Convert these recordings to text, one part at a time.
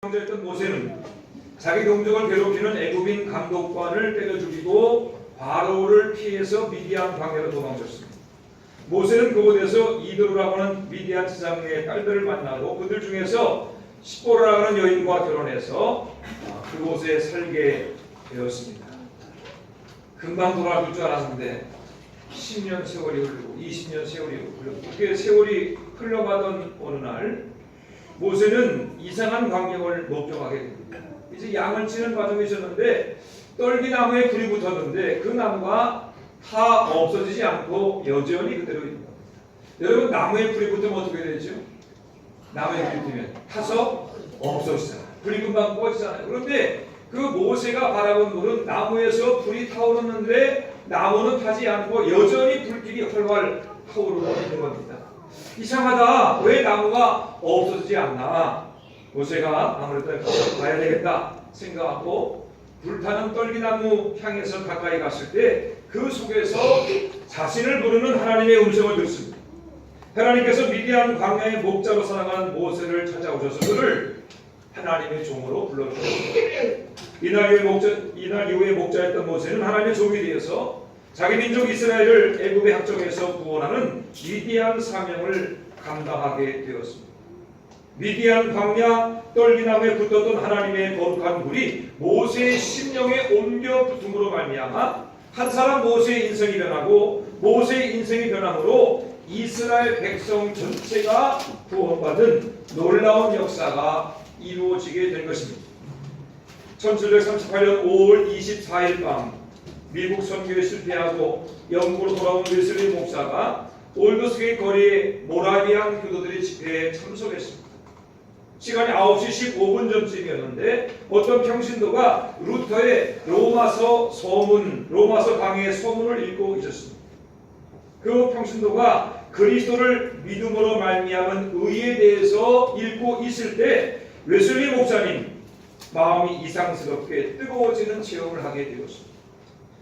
였던 모세는 자기 동족을 괴롭히는 애굽인 감독관을 때려 죽이고 바로를 피해서 미디안 광야로 도망쳤습니다. 모세는 그곳에서 이드로라고 하는 미디안 지장의 딸들을 만나고 그들 중에서 시보라라고 하는 여인과 결혼해서 그곳에 살게 되었습니다. 금방 돌아올 줄 알았는데 10년 세월이 흐르고 20년 세월이 흐르고 그렇게 세월이 흘러가던 어느 날 모세는 이상한 광경을 목격하게 됩니다. 이제 양을 치는 과정이 있었는데 떨기나무에 불이 붙었는데 그 나무가 다 없어지지 않고 여전히 그대로 있는 겁니다. 여러분, 나무에 불이 붙으면 어떻게 되죠? 나무에 불이 붙으면 타서 없어지잖아요. 불이 금방 꺼지잖아요. 그런데 그 모세가 바라본 물은 나무에서 불이 타오르는데 나무는 타지 않고 여전히 불길이 활활 타오르고 있는 겁니다. 이상하다. 왜 나무가 없어지지 않나? 모세가 아무래도 가야 되겠다 생각하고 불타는 떨기나무 향해서 가까이 갔을 때 그 속에서 자신을 부르는 하나님의 음성을 듣습니다. 하나님께서 미디안 광야의 목자로 살아가는 모세를 찾아오셔서 그를 하나님의 종으로 불러주셨습니다. 이날 이후에 목자였던 모세는 하나님의 종이 되어서 자기 민족 이스라엘을 애굽의 학정에서 구원하는 위대한 사명을 감당하게 되었습니다. 미디안 광야 떨기나무에 붙었던 하나님의 거룩한 불이 모세의 심령에 옮겨 붙음으로 말미암아 한 사람 모세의 인생이 변하고 모세의 인생이 변함으로 이스라엘 백성 전체가 구원받은 놀라운 역사가 이루어지게 된 것입니다. 1738년 5월 24일 밤 미국 선교에 실패하고 영국으로 돌아온 웨슬리 목사가 올드스게이트 거리에 모라비안 교도들의 집회에 참석했습니다. 시간이 9시 15분 전쯤이었는데 어떤 평신도가 루터의 로마서 강해의 서문을 읽고 있었습니다. 그 평신도가 그리스도를 믿음으로 말미암은 의에 대해서 읽고 있을 때 웨슬리 목사님 마음이 이상스럽게 뜨거워지는 체험을 하게 되었습니다.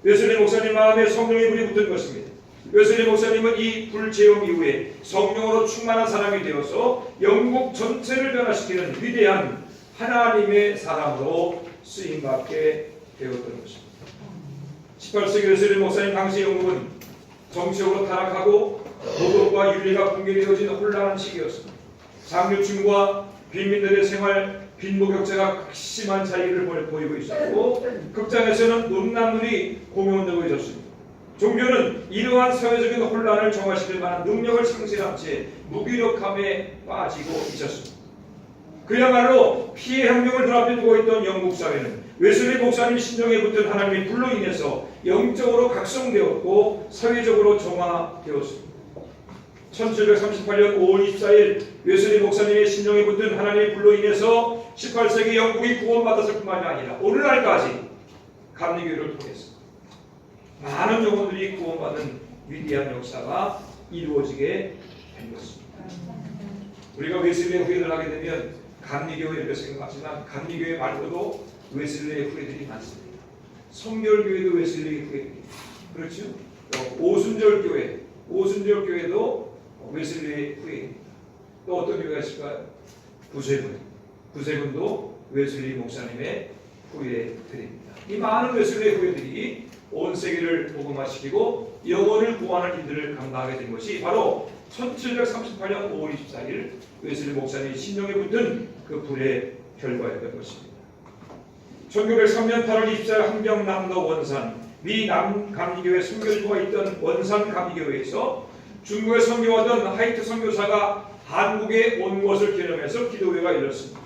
웨슬리 목사님 마음에 성령의 불이 붙은 것입니다. 웨슬리 목사님은 이 불체험 이후에 성령으로 충만한 사람이 되어서 영국 전체를 변화시키는 위대한 하나님의 사람으로 쓰임받게 되었던 것입니다. 18세기 웨슬리 목사님 당시 영국은 정치적으로 타락하고 도덕과 윤리가 붕괴되어진 혼란한 시기였습니다. 장류층과 빈민들의 생활 빈부격차가 극심한 차이를 보이고 있었고 극장에서는 음란물이 공용되고 있었습니다. 종교는 이러한 사회적인 혼란을 정화시킬 만한 능력을 상실한 채 무기력함에 빠지고 있었습니다. 그야말로 피해 혁명을 눈앞에 두고 있던 영국 사회는 웨슬리 목사님 심령에 붙은 하나님의 불로 인해서 영적으로 각성되었고 사회적으로 정화되었습니다. 1738년 5월 24일 웨슬리 목사님의 심령에 붙은 하나님의 불로 인해서 18세기 영국이 구원받았을 뿐만이 아니라 오늘날까지 감리교회를 통해서 많은 영혼들이 구원받은 위대한 역사가 이루어지게 된 것입니다. 우리가 웨슬리의 후예를 하게 되면 감리교회 이렇게 생각하지만 감리교회 말고도 웨슬리의 후예들이 많습니다. 성결교회도 웨슬리의 후예들이 그렇죠? 오순절교회도 웨슬리의 후예입니다. 또 어떤 교회가 있을까요? 구세군도 웨슬리 목사님의 후예들입니다. 이 많은 웨슬리의 후예들이 온 세계를 복음화시키고 영혼을 구하는 일들을 감당하게 된 것이 바로 1738년 5월 24일 웨슬리 목사님의 심령에 붙은 그 불의 결과였던 것입니다. 1903년 8월 24일 함경남도 원산 미 남감리교회 선교주가 있던 원산 감리교회에서 중국에 선교하던 하이트 선교사가 한국에 온 것을 기념해서 기도회가 열렸습니다.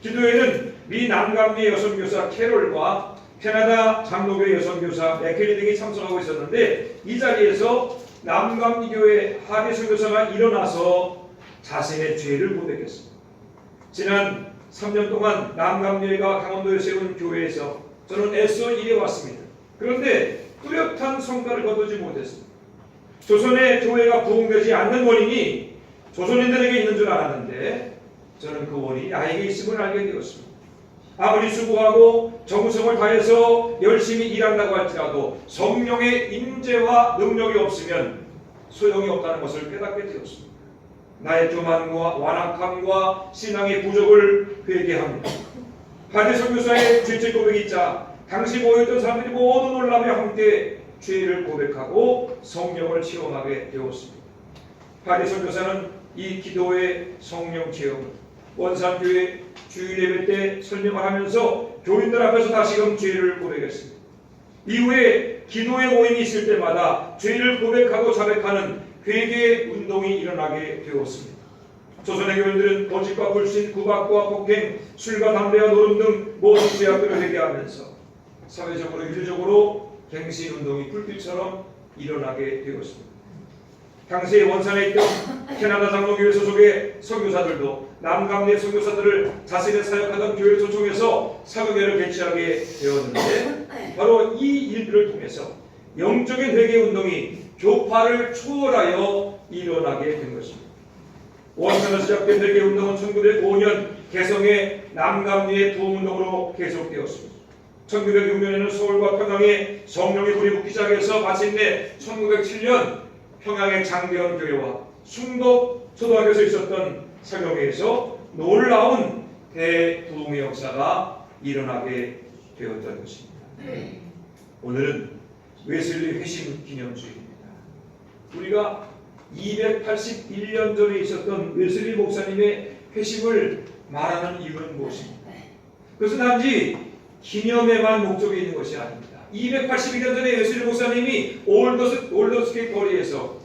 기도회는 미 남감리 여선교사 캐롤과 캐나다 장로교회 여선교사 맥켈리 등이 참석하고 있었는데 이 자리에서 남감리교회 하대 선교사가 일어나서 자신의 죄를 고백했습니다. 지난 3년 동안 남감리교회가 강원도에 세운 교회에서 저는 애써 일해왔습니다. 그런데 뚜렷한 성과를 거두지 못했습니다. 조선의 교회가 부흥되지 않는 원인이 조선인들에게 있는 줄 알았는데 저는 그 원인이 나에게 있음을 알게 되었습니다. 아무리 수고하고 정성을 다해서 열심히 일한다고 할지라도 성령의 임재와 능력이 없으면 소용이 없다는 것을 깨닫게 되었습니다. 나의 교만과 완악함과 신앙의 부족을 회개합니다. 하대 선교사의 죄책 고백이 있자 당시 모였던 사람들이 모두 놀라며 함께 죄를 고백하고 성령을 체험하게 되었습니다. 하대 선교사는 이 기도의 성령 체험을 원산교회 주일 예배 때 설명을 하면서 교인들 앞에서 다시금 죄를 고백했습니다. 이후에 기도의 모임이 있을 때마다 죄를 고백하고 자백하는 회개 운동이 일어나게 되었습니다. 조선의 교인들은 거짓과 불신, 구박과 폭행, 술과 담배와 노름 등 모든 죄악들을 회개하면서 사회적으로 윤리적으로 갱신 운동이 불빛처럼 일어나게 되었습니다. 당시에 원산에 있던 캐나다 장로교회 소속의 선교사들도 남강대 선교사들을 자신의 사역하던 교회를 초청해서 사교회를 개최하게 되었는데 바로 이 일들을 통해서 영적인 회개 운동이 교파를 초월하여 일어나게 된 것입니다. 원산에서 시작된 회개 운동은 1905년 개성의 남강리의 부흥운동으로 계속되었습니다. 1906년에는 서울과 평양에 성령의 불이 붙기 시작해서 마침내 1907년 평양의 장대원 교회와 숭덕 초등학교에서 있었던 사교회에서 놀라운 대부흥의 역사가 일어나게 되었던 것입니다. 오늘은 웨슬리 회심 기념주일입니다. 우리가 281년 전에 있었던 웨슬리 목사님의 회심을 말하는 이유는 무엇입니까? 그것은 단지 기념에만 목적이 있는 것이 아닙니다. 282년 전에 웨슬리 목사님이 올더스케이 거리에서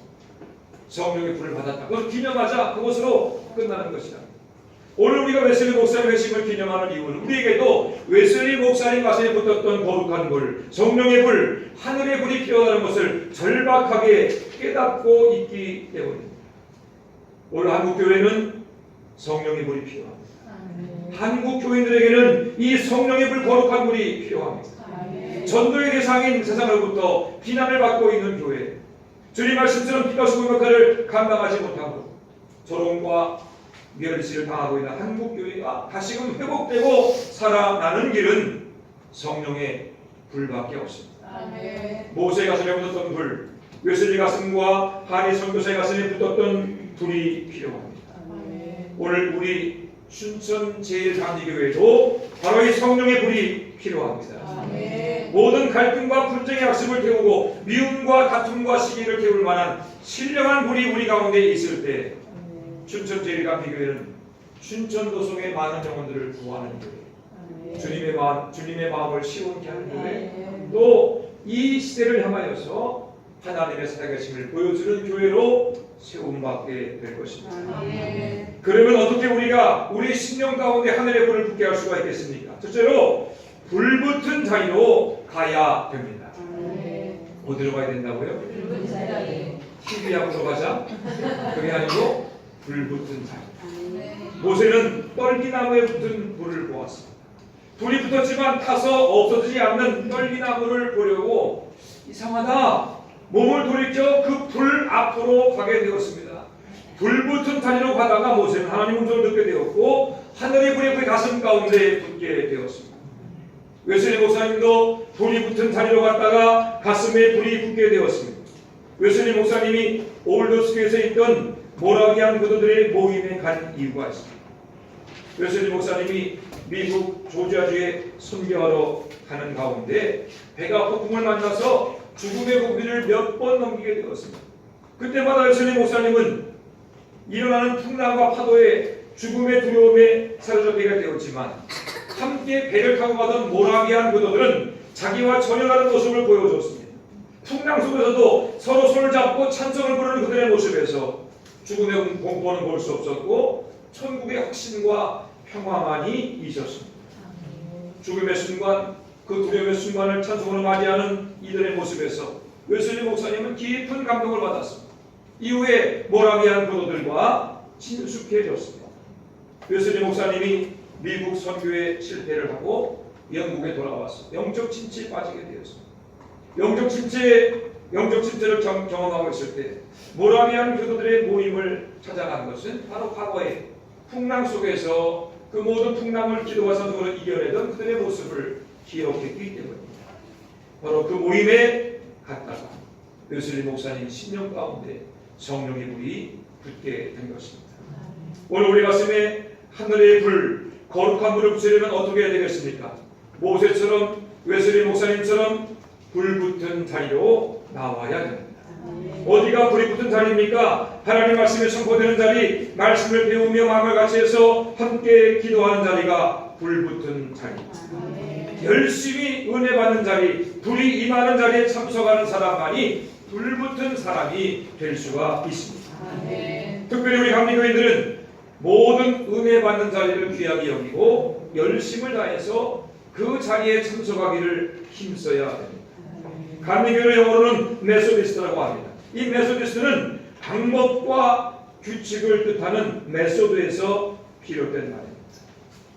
성령의 불을 받았다. 그것을 기념하자 그것으로 끝나는 것이다. 오늘 우리가 웨슬리 목사님 회심을 기념하는 이유는 우리에게도 웨슬리 목사님 가슴에 붙었던 거룩한 불, 성령의 불, 하늘의 불이 필요하다는 것을 절박하게 깨닫고 있기 때문입니다. 오늘 한국교회는 성령의 불이 필요합니다. 한국 교인들에게는 이 성령의 불 거룩한 불이 필요합니다. 전도의 대상인 세상으로부터 비난을 받고 있는 교회, 주님 말씀처럼 피가 수고 역할을 감당하지 못하고 조롱과 멸시를 당하고 있는 한국 교회가 다시금 회복되고 살아나는 길은 성령의 불밖에 없습니다. 모세 가슴에 붙었던 불, 웨슬리 가슴과 한희 선교사의 가슴에 붙었던 불이 필요합니다. 오늘 우리 춘천 제일감리교회도 바로 이 성령의 불이 필요합니다. 모든 갈등과 분쟁의 악습을 태우고 미움과 다툼과 시기를 태울 만한 신령한 불이 우리 가운데 있을 때 춘천 제일감리교회는 춘천 도성의 많은 영혼들을 구하는 교회, 주님의 마음을 시원케 하는 교회, 또 이 시대를 향하여서 하나님의 살아계심을 보여주는 교회로 세움받게 될 것입니다. 그러면 어떻게 우리가 우리 심령 가운데 하늘의 불을 붙게 할 수가 있겠습니까? 첫째로 불붙은 자리로 가야 됩니다. 어디로 가야 된다고요? TV하고 가자? 그게 아니고 불붙은 자리. 모세는 떨기나무에 붙은 불을 보았습니다. 불이 붙었지만 타서 없어지지 않는 떨기나무를 보려고 이상하다. 몸을 돌이켜 그 불 앞으로 가게 되었습니다. 불붙은 자리로 가다가 모세는 하나님 음성을 듣게 되었고 하늘의 불이 그의 가슴 가운데 붙게 되었습니다. 웨슬리 목사님도 불이 붙은 자리로 갔다가 가슴에 불이 붙게 되었습니다. 웨슬리 목사님이 올더스교에서 있던 모라비안 교도들의 모임에 간 이유가 있습니다. 웨슬리 목사님이 미국 조지아주에 선교하러 가는 가운데 배가 폭풍을 만나서 죽음의 고비를 몇 번 넘기게 되었습니다. 그때마다 웨슬리 목사님은 일어나는 풍랑과 파도에 죽음의 두려움에 사로잡히게 되었지만 함께 배를 타고 가던 모라비안 교도들은 자기와 전혀 다른 모습을 보여줬습니다. 풍랑 속에서도 서로 손을 잡고 찬송을 부르는 그들의 모습에서 죽음의 공포는 볼 수 없었고 천국의 확신과 평화만이 있었습니다. 죽음의 순간, 그 두려움의 순간을 찬송으로 맞이하는 이들의 모습에서 웨슬리 목사님은 깊은 감동을 받았습니다. 이후에 모라비안 교도들과 친숙해졌습니다. 웨슬리 목사님이 미국 선교에 실패를 하고 영국에 돌아와서 영적 침체에 빠지게 되었습니다. 영적 침체를 경험하고 있을 때 모라비안 교도들의 모임을 찾아간 것은 바로 과거의 풍랑 속에서 그 모든 풍랑을 기도와 선성으로 이겨내던 그들의 모습을 기억했기 때문입니다. 바로 그 모임에 갔다가 웨슬리 목사님 10년 가운데 성령의 불이 붙게 된 것입니다. 오늘 우리 가슴에 하늘의 불, 거룩한 불을 붙이려면 어떻게 해야 되겠습니까? 모세처럼, 웨슬리 목사님처럼 불 붙은 자리로 나와야 됩니다. 어디가 불이 붙은 자리입니까? 하나님 말씀에 선포되는 자리, 말씀을 배우며 마음을 같이 해서 함께 기도하는 자리가 불 붙은 자리입니다. 열심히 은혜 받는 자리, 불이 임하는 자리에 참석하는 사람만이 불 붙은 사람이 될 수가 있습니다. 특별히 우리 감리교인들은 모든 은혜 받는 자리를 귀하게 여기고 열심을 다해서 그 자리에 참석하기를 힘써야 됩니다. 감리교를 영어로는 메소디스트라고 합니다. 이 메소디스트는 방법과 규칙을 뜻하는 메소드에서 비롯된 말입니다.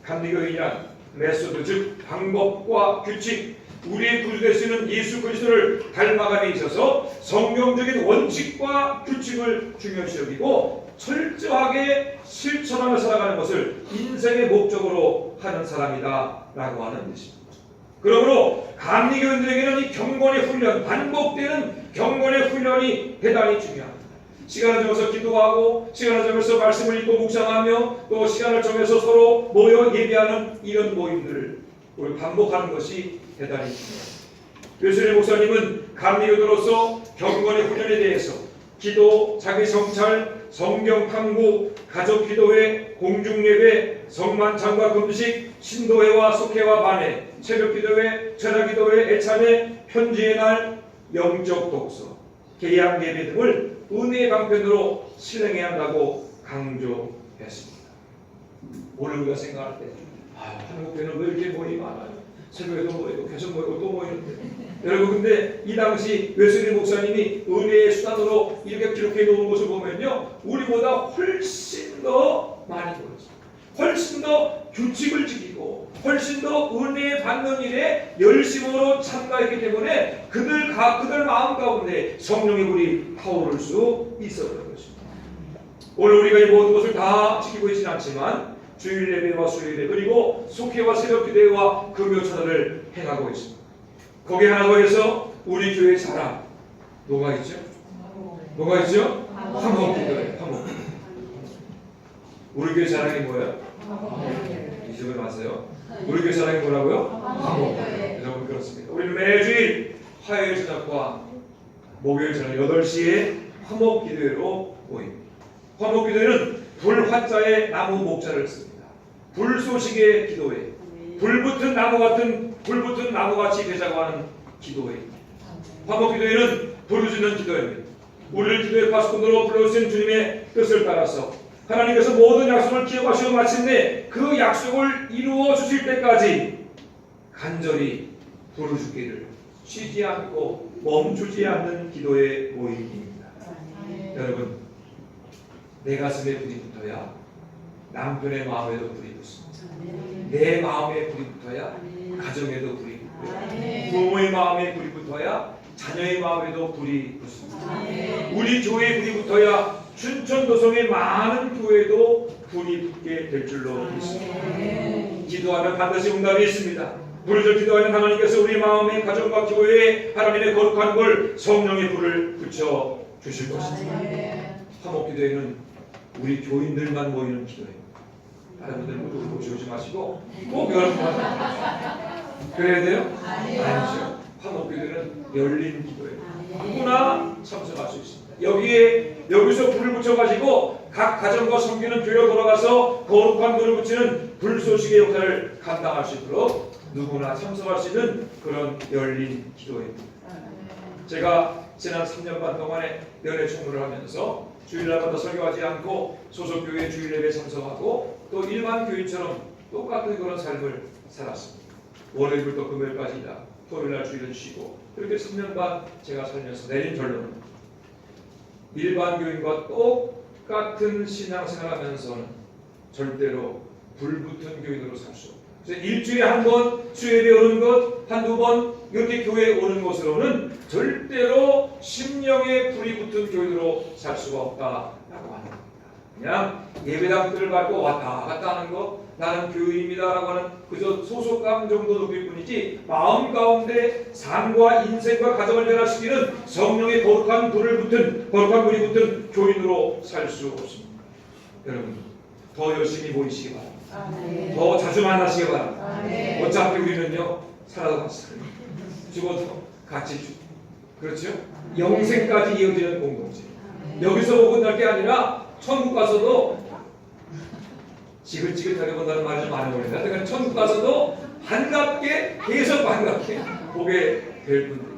감리교인이란 메소드, 즉 방법과 규칙, 우리의 구주 되시는 예수 그리스도를 닮아감에 있어서 성경적인 원칙과 규칙을 중요시 여기고 철저하게 실천하며 살아가는 것을 인생의 목적으로 하는 사람이다 라고 하는 뜻입니다. 그러므로 감리교인들에게는 이 경건의 훈련, 반복되는 경건의 훈련이 대단히 중요합니다. 시간을 정해서 기도하고 시간을 정해서 말씀을 읽고 묵상하며 또 시간을 정해서 서로 모여 예배하는 이런 모임들을 우리 반복하는 것이 대단히 중요합니다. 웨슬리 목사님은 감리교도로서 경건의 훈련에 대해서 기도, 자기 성찰, 성경 탐구, 가족 기도회, 공중 예배, 성만찬과 금식, 신도회와 속회와 반회, 새벽 기도회, 철야 기도회, 애찬회, 편지의 날, 영적 독서, 개양 예배 등을 은혜의 방편으로 실행해야 한다고 강조했습니다. 오늘 우리가 생각할 때 한국교회는 왜 이렇게 모임이 많아요? 새벽에도 모이고 개천 모이고 또 모이는데 여러분, 근데 이 당시 웨슬리 목사님이 은혜의 수단으로 이렇게 기록해 놓은 것을 보면요, 우리보다 훨씬 더 많이 모였어요. 훨씬 더 규칙을 지키고 훨씬 더 은혜 받는 일에 열심으로 참가했기 때문에 그들 마음 가운데 성령의 불이 타오를 수 있었던 것입니다. 오늘 우리가 이 모든 것을 다 지키고 있지는 않지만 주일 예배와 수요일 예배 그리고 속회와 새벽 기도회와 금요 찬양을 행하고 있습니다. 거기에 하나 더해서 우리 교회 자랑 뭐가 있죠? 뭐가 있죠? 화목기도회. 화목기도. 우리 교회 자랑이 뭐예요? 이쪽에 맞아요. 우리 교회 자랑이 뭐라고요? 화목기도. 여러분 그렇습니다. 우리는 매주일 화요일 저녁과 목요일 저녁 8시에 화목기도회로 모입니다. 화목기도회는 불화자의 나무 목자를 씁니다. 불소식의 기도회, 불붙은 나무같이 되자고 하는 기도회입니다. 화목기도회는 부르짖는 기도회입니다. 우리를 기도의 파수꾼으로 불러주신 주님의 뜻을 따라서 하나님께서 모든 약속을 기억하시고 마침내 그 약속을 이루어 주실 때까지 간절히 부르짖기를 쉬지 않고 멈추지 않는 기도의 모임입니다. 여러분, 내 가슴에 불이 붙어야 남편의 마음에도 불이 붙습니다. 내 마음에 불이 붙어야 가정에도 불이 붙고요. 부모의 마음에 불이 붙어야 자녀의 마음에도 불이 붙습니다. 우리 교회에 불이 붙어야 춘천도성의 많은 교회도 불이 붙게 될 줄로 믿습니다. 기도하면 반드시 응답이 있습니다. 부르짖어 기도하는 하나님께서 우리 마음의 가정과 교회에 하나님의 거룩한 걸 성령의 불을 붙여 주실 것입니다. 화목기도회는 우리 교인들만 모이는 기도회입니다. 다른 분들 모두 모시지 마시고 꼭 여러분만 그래야 돼요? 아니죠. 화목기도회는 열린 기도회입니다. 누구나 참석할 수 있습니다. 여기서 불을 붙여가지고 각 가정과 섬기는 교회로 돌아가서 거룩한 불을 붙이는 불쏘시개 역할을 감당할 수 있도록 누구나 참석할 수 있는 그런 열린 기도회입니다. 제가 지난 3년 반 동안에 연애 총무를 하면서 주일날마다 설교하지 않고 소속교회 주일예배 참석하고 또 일반 교인처럼 똑같은 그런 삶을 살았습니다. 월요일부터 금요일까지 일하고 토요일날 주일은 쉬고 그렇게 3년 반 제가 살면서 내린 결론은 일반 교인과 똑같은 신앙생활하면서는 절대로 불붙은 교인으로 살 수 없다. 그래서 일주일에 한 번 수요일에 오는 것, 한두 번 이렇게 교회에 오는 것으로는 절대로 심령에 불이 붙은 교인으로 살 수가 없다라고 하는 겁니다. 그냥 예배당들을 밟고 왔다 갔다 하는 것, 나는 교인입니다라고 하는 그저 소속감 정도 느낄 뿐이지 마음 가운데 삶과 인생과 가정을 변화시키는 성령의 거룩한 불이 붙은 교인으로 살 수 없습니다. 여러분, 더 열심히 모이시기 바랍니다. 아멘. 더 자주 만나시기 바랍니다. 아멘. 어차피 우리는요 살아도 같이 살아요. 죽어도 같이 죽고 그렇죠? 영생까지 이어지는 공동체. 여기서 끝날 게 아니라 천국 가서도 지긋지긋하게 본다는 말이 좀 많이 어울린다. 그러니까 천국 가서도 반갑게 계속 반갑게 보게 될 분들입니다.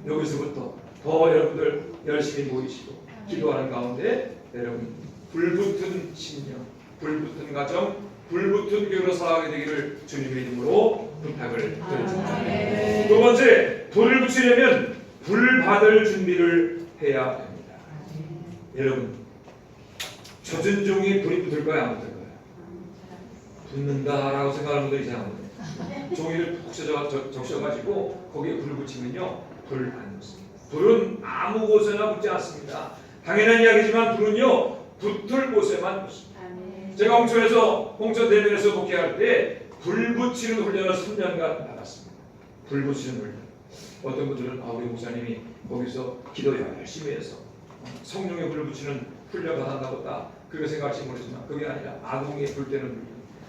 여기서부터 더 여러분들 열심히 모이시고 기도하는 가운데 여러분 불붙은 신령, 불붙은 가정, 불붙은 교회로 살아가게 되기를 주님의 이름으로 부탁을 드립니다. 두 번째, 불을 붙이려면 불 받을 준비를 해야 됩니다. 여러분, 젖은 종이 불이 붙을까요? 안 붙을까요? 붙는다라고 생각하는 분들이 이상합니다. 종이를 푹 적셔가지고 거기에 불을 붙이면요 불 안 붙습니다. 불은 아무 곳에나 붙지 않습니다. 당연한 이야기지만 불은요 붙을 곳에만 붙습니다. 제가 홍천 대면에서 목회할 때 불 붙이는 훈련을 3년간 받았습니다. 불 붙이는 훈련. 어떤 분들은 우리 목사님이 거기서 기도 열심히 해서 성령의 불을 붙이는 훈련 받았나 보다 그렇게 생각할지 모르지만 그게 아니라 아궁이에 불 때는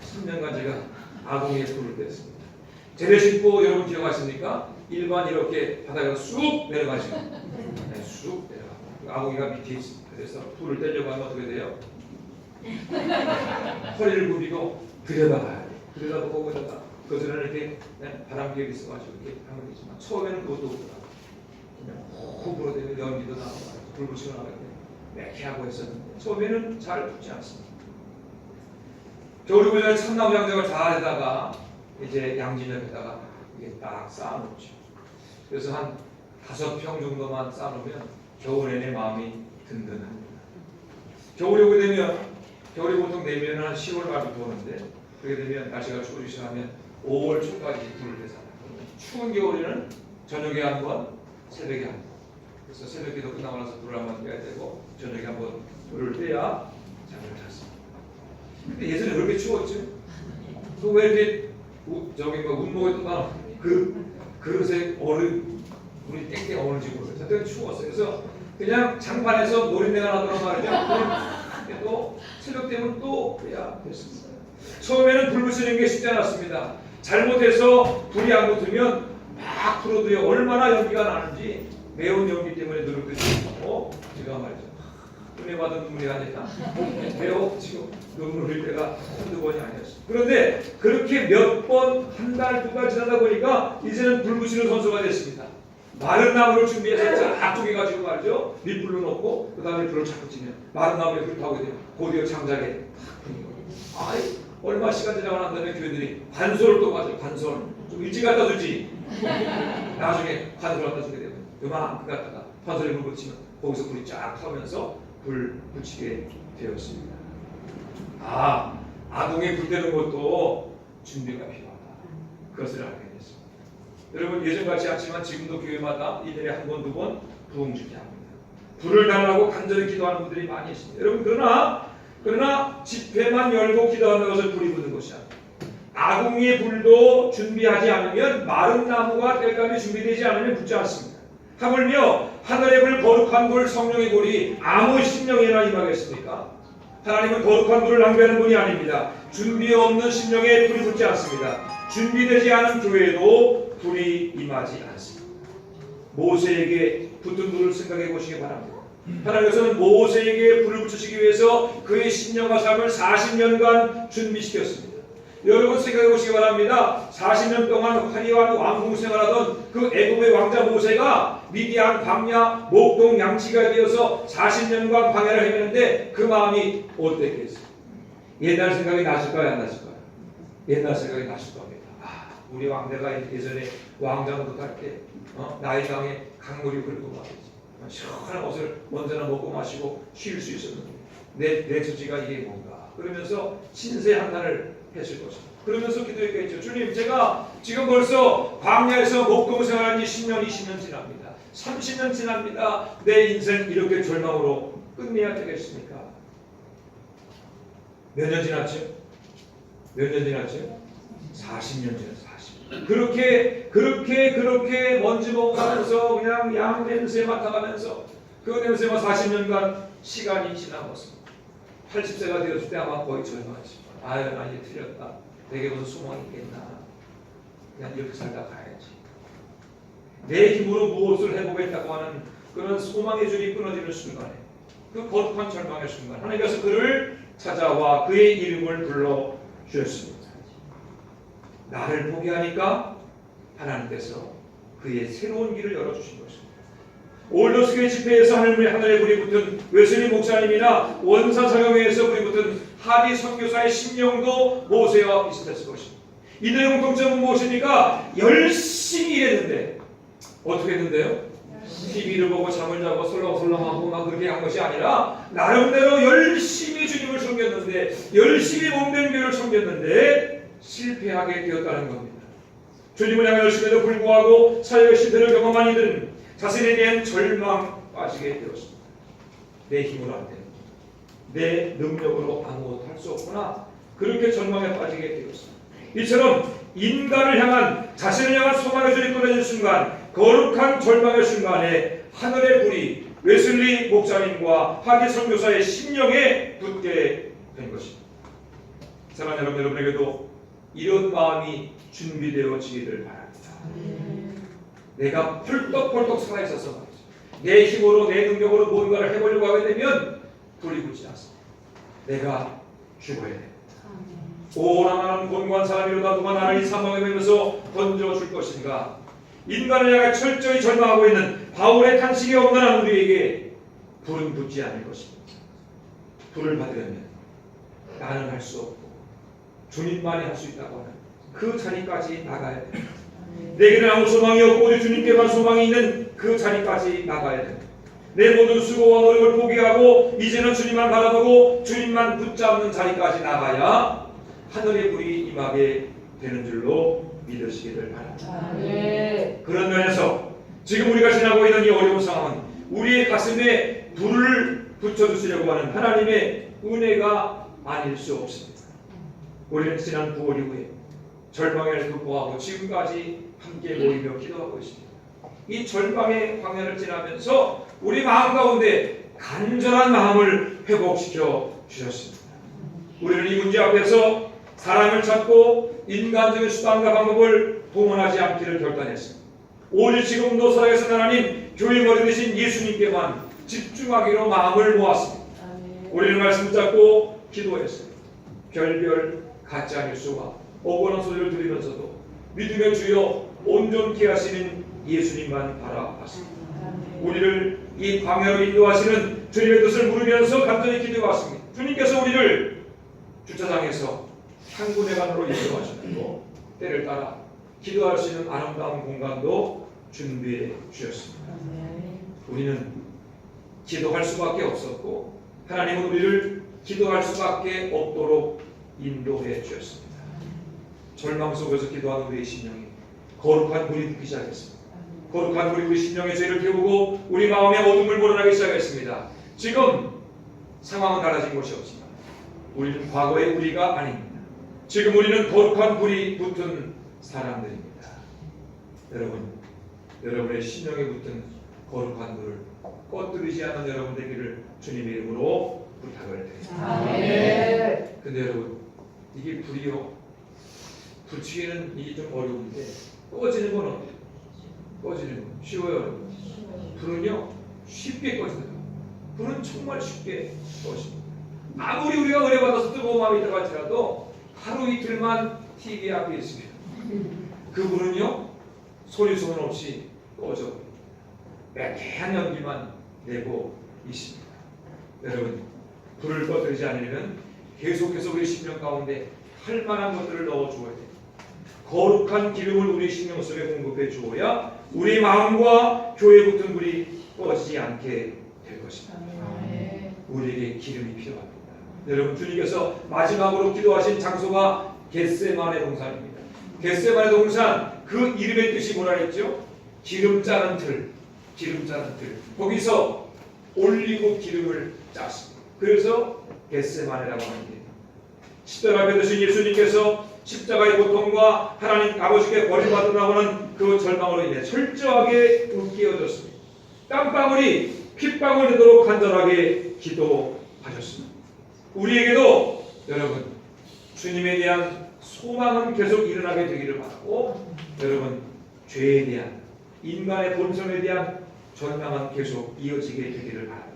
훈련. 3년간 제가 아궁이에 불을 뗐습니다. 재래 신고 여러분 기억하십니까? 일반 이렇게 바닥에서 쑥 내려가시고 네, 쑥 내려가고 아궁이가 밑에 있습니다. 그래서 불을 떼려고 하면 어떻게 돼요? 허리를 굽히고 들여다봐야 돼요. 들여다보고 거기다가 그것을 이렇게 바람기에 있어가지고 이렇게 하면 되지만 처음에는 그것도 없더라고요. 그냥 훅 불어대면 연기도 나오고 불 붙이고 나갈 때 매캐하고 했었는데 처음에는 잘 붙지 않습니다. 겨울이고 참나무 양장을 다 해다가 이제 양진역에다가 이게 딱 쌓아놓죠. 그래서 한 5평 정도만 쌓아놓으면 겨울 내내 마음이 든든합니다. 겨울이 오게 되면 겨울이 보통 되면 한 10월 말부터 오는데 그렇게 되면 날씨가 추워지기 시작하면 5월 초까지 불을 대잖아요. 추운 겨울에는 저녁에 한 번, 새벽에 한 번. 그래서 새벽기도 끝나고 나서 불을 한번 떼야 되고 저녁에 한 번 불을 떼야 잠을 잤습니다. 근데 예전에 그렇게 추웠죠? 또 왜 이렇게 운목에 떠나 그릇에 물이 땡땡 어울리지 모르겠어요. 그때 추웠어요. 그래서 그냥 장판에서 노린내가 나더란 말이죠. 또 새벽 되면 또 그래야 됐습니다. 처음에는 불 붙이는 게 쉽지 않았습니다. 잘못해서 불이 안 붙으면 막 불어도요 얼마나 연기가 나는지 매운 연기 때문에 누룩들이 제가 말이죠. 은혜 받은 눈물이 아니라 매우 지금 눈물 흘릴 때가 한두 번이 아니었어요. 그런데 그렇게 몇 번, 한 달, 2달 지나다 보니까 이제는 불 붙이는 선수가 됐습니다. 마른 나무를 준비해서 쫙 쪼개가지고 말이죠. 밑불로 놓고 그 다음에 불을 자꾸 찌면 마른 나무에 불 타고 되면 곧이어 장작에 탁 붙는 거예요. 아이 얼마 시간 지나고 난 다음에 교회들이 관솔을 또 가져요. 관솔 좀 일찍 갖다 주지. 나중에 관솔 갖다 주게 되면 요만큼 갖다가 관솔에 불 붙이면 거기서 불이 쫙 타면서 불 붙이게 되었습니다. 아궁에 불 때는 것도 준비가 필요하다. 그것을 알게 됐습니다. 여러분 예전같이 않지만 지금도 교회마다 1년에 한 번, 2번 부흥주기 합니다. 불을 달라고 간절히 기도하는 분들이 많이 있습니다. 여러분 그러나 집회만 열고 기도한다고 해서 불이 붙는 것이 아닙니다. 아궁이의 불도 준비하지 않으면 마른 나무가 뗄감이 준비되지 않으면 붙지 않습니다. 하물며 하늘의 불 거룩한 불 성령의 불이 아무 심령에나 임하겠습니까? 하나님은 거룩한 불을 낭비하는 분이 아닙니다. 준비 없는 심령에 불이 붙지 않습니다. 준비되지 않은 교회에도 불이 임하지 않습니다. 모세에게 붙은 불을 생각해 보시기 바랍니다. 하나님께서는 모세에게 불을 붙이시기 위해서 그의 신령과 삶을 40년간 준비시켰습니다. 여러분 생각해 보시기 바랍니다. 40년 동안 화려한 왕궁 생활하던 그 애굽의 왕자 모세가 미디안 광야 목동 양치가 되어서 40년간 광야를 헤매는데 그 마음이 어땠겠어요? 옛날 생각이 나실까요? 안 나실까요? 옛날 생각이 나실 겁니다. 우리 왕대가 예전에 왕자 노릇할 때 나일강에 강물이 흐르고 말이지 시원한 것을 언제나 먹고 마시고 쉴 수 있었는데 내 처지가 이게 뭔가 그러면서 신세 한탄을 했을 것입니다. 그러면서 기도했겠죠. 주님 제가 지금 벌써 광야에서 목동 생활한 지 10년 20년 지납니다. 30년 지납니다. 내 인생 이렇게 절망으로 끝내야 되겠습니까? 몇 년 지났죠? 몇 년 지났죠? 40년 지났어요. 40년. 그렇게 먼지 먹으면서 그냥 양 냄새 맡아가면서 그 냄새만 40년간 시간이 지나갔습니다. 80세가 되었을 때 아마 거의 절망하지. 아유, 나 이제 틀렸다. 내게 무슨 소망이 있겠나. 그냥 이렇게 살다 가야지. 내 힘으로 무엇을 해보겠다고 하는 그런 소망의 줄이 끊어지는 순간에, 그 거룩한 절망의 순간, 하나님께서 그를 찾아와 그의 이름을 불러 주셨습니다. 나를 보게 하니까 하나님께서 그의 새로운 길을 열어주신 것입니다. 올더스교회 집회에서 하늘에 불이 붙은 웨슬리 목사님이나 원사사경회에서 불이 붙은 하비 선교사의 심령도 모세와 비슷했을 것입니다. 이들의 공통점은 무엇입니까? 열심히 일했는데 어떻게 했는데요? TV를 보고 잠을 자고 설렁설렁하고 막 그렇게 한 것이 아니라 나름대로 열심히 주님을 섬겼는데, 열심히 몸된 교회를 섬겼는데 실패하게 되었다는 겁니다. 주님을 향한 열심에도 불구하고 사역의 실패를 경험한 이들은 자신에 대한 절망 빠지게 되었습니다. 내 힘으로 안 되는, 내 능력으로 아무것도 할 수 없구나, 그렇게 절망에 빠지게 되었습니다. 이처럼 인간을 향한, 자신을 향한 소망의 줄이 끊어진 순간, 거룩한 절망의 순간에 하늘의 불이 웨슬리 목사님과 하기 선교사의 심령에 붙게 된 것입니다. 사랑하는 여러분에게도 이런 마음이 준비되어지기를 바랍니다. 내가 펄떡펄떡 살아있어서 말이죠, 내 힘으로 내 능력으로 뭔가를 해보려고 하게 되면 불이 붙지 않습니다. 내가 죽어야 됩니다. 오라 나는 곤고한 사람이로다 누가 나를 이 사망에 매면서 던져줄 것인가. 인간을 향해 철저히 절망하고 있는 바울의 탄식이 없는 우리에게 불은 붙지 않을 것입니다. 불을 받으려면 나는 할 수 없고 주님만이 할 수 있다고 하는 그 자리까지 나가야 됩니다. 내게는 아무 소망이 없고 오직 주님께만 소망이 있는 그 자리까지 나가야 됩니다. 내 모든 수고와 노력을 포기하고 이제는 주님만 바라보고 주님만 붙잡는 자리까지 나가야 하늘의 불이 임하게 되는 줄로 믿으시기를 바랍니다. 그런 면에서 지금 우리가 지나고 있는 이 어려운 상황은 우리의 가슴에 불을 붙여주시려고 하는 하나님의 은혜가 아닐 수 없습니다. 우리는 지난 9월 이후에 절망을 극복하고 지금까지 함께 모이며 기도하고 있습니다. 이 절망의 광야를 지나면서 우리 마음 가운데 간절한 마음을 회복시켜 주셨습니다. 우리는 이 문제 앞에서 사람을 찾고 인간적인 수단과 방법을 동원하지 않기를 결단했습니다. 오직 지금도 살아계신 하나님, 교회 머리 되신 예수님께만 집중하기로 마음을 모았습니다. 우리는 말씀 붙잡고 기도했어요. 별별 가짜 뉴스와 억울한 소리를 들으면서도 믿음의 주여 온전케 하시는 예수님만 바라봤습니다. 우리를 이 광야로 인도하시는 주님의 뜻을 물으면서 간절히 기도해왔습니다. 주님께서 우리를 주차장에서 향구내관으로 인도하셨고 때를 따라 기도할 수 있는 아름다운 공간도 준비해 주셨습니다. 우리는 기도할 수밖에 없었고 하나님은 우리를 기도할 수밖에 없도록 인도해 주셨습니다. 절망 속에서 기도하는 우리의 심령이 거룩한 불이 붙기 시작했습니다. 거룩한 불이 우리 심령의 죄를 태우고 우리 마음의 어둠을 몰아내기 시작했습니다. 지금 상황은 달라진 것이 없지만 우리는 과거의 우리가 아닙니다. 지금 우리는 거룩한 불이 붙은 사람들입니다. 여러분의 심령에 붙은 거룩한 불을 꺼뜨리지 않는 여러분 되기를 주님의 이름으로 부탁을 드립니다. 근데 여러분, 이게 불이요, 붙이기는 이게 좀 어려운데 꺼지는 건 어때요? 꺼지는 건 쉬워요. 여러분. 불은요 쉽게 꺼집니다. 불은 정말 쉽게 꺼집니다. 아무리 우리가 은혜 받아서 뜨거운 마음이 들어갈지라도 하루 이틀만 TV 앞에 있으면 그 불은요 소리 소문 없이 꺼져 매캐한 연기만 내고 있습니다. 여러분, 불을 꺼뜨리지 않으려면 계속해서 우리 심령 가운데 할 만한 것들을 넣어 주어야 돼요. 거룩한 기름을 우리 심령 속에 공급해 주어야 우리 마음과 교회에 붙은 불이 꺼지지 않게 될 것입니다. 우리에게 기름이 필요합니다. 여러분, 주님께서 마지막으로 기도하신 장소가 겟세마네 동산입니다. 겟세마네 동산, 그 이름의 뜻이 뭐라 했죠? 기름 짜는 틀, 기름 짜는 틀. 거기서 올리고 기름을 짰습니다. 그래서 겟세마네라고 하는데, 십자가 앞에 드신 예수님께서 십자가의 고통과 하나님 아버지께 버림받으라고 하는 그 절망으로 인해 철저하게 우리에게도 여러분 주님에 대한 소망은 계속 일어나게 되기를 바라고, 여러분 죄에 대한, 인간의 본성에 대한 절망은 계속 이어지게 되기를 바랍니다.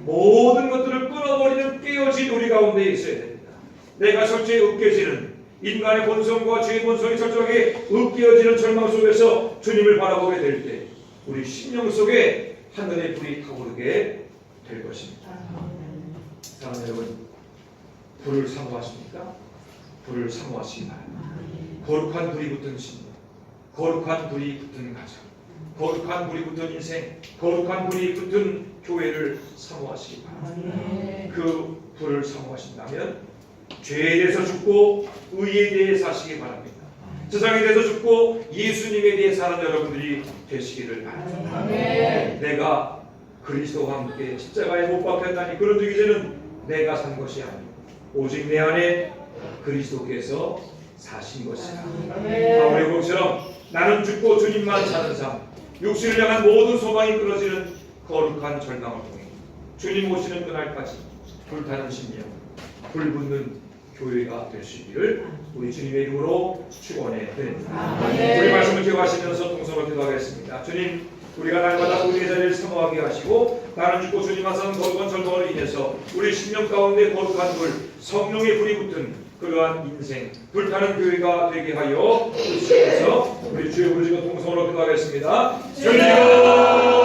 모든 것들을 끊어버리는 깨어진 우리 가운데 있어야 됩니다. 내가 철저히 으깨지는, 인간의 본성과 죄의 본성이 철저하게 으깨어지는 절망 속에서 주님을 바라보게 될 때 우리 심령 속에 하늘의 불이 타오르게 될 것입니다. 사랑하는 여러분, 불을 사모하십니까? 불을 사모하시기 바랍니다. 거룩한 불이 붙은 신분, 거룩한 불이 붙은 가정, 거룩한 불이 붙은 인생, 거룩한 불이 붙은 교회를 사모하시기 바랍니다. 그 불을 사모하신다면 죄에 대해서 죽고 의에 대해 사시기 바랍니다. 세상에 대해서 죽고 예수님에 대해 사는 여러분들이 되시기를 바랍니다. 내가 그리스도와 함께 십자가에 못 박혔다니 그런즉 이제는 내가 산 것이 아니고 오직 내 안에 그리스도께서 사신 것이다. 바울의 곡처럼 나는 죽고 주님만 사는 삶, 육신을 향한 모든 소망이 끊어지는 거룩한 절망을 통해 주님 오시는 그날까지 불타는 심령, 불붙는 교회가 될 수 있기를 우리 주님의 이름으로 축원해 드립니다. 우리 말씀을 기억하시면서 동서로 기도하겠습니다. 주님, 우리가 날마다 우리의 자리를 사모하게 하시고 나는 죽고 주님만 사는 거룩한 절망을 인해서 우리 심령 가운데 거룩한 불, 성령의 불이 붙은 그러한 인생, 불타는 교회가 되게 하여 주시옵소서. 우리 주의 부르짖고 동서로 기도하겠습니다. 주님!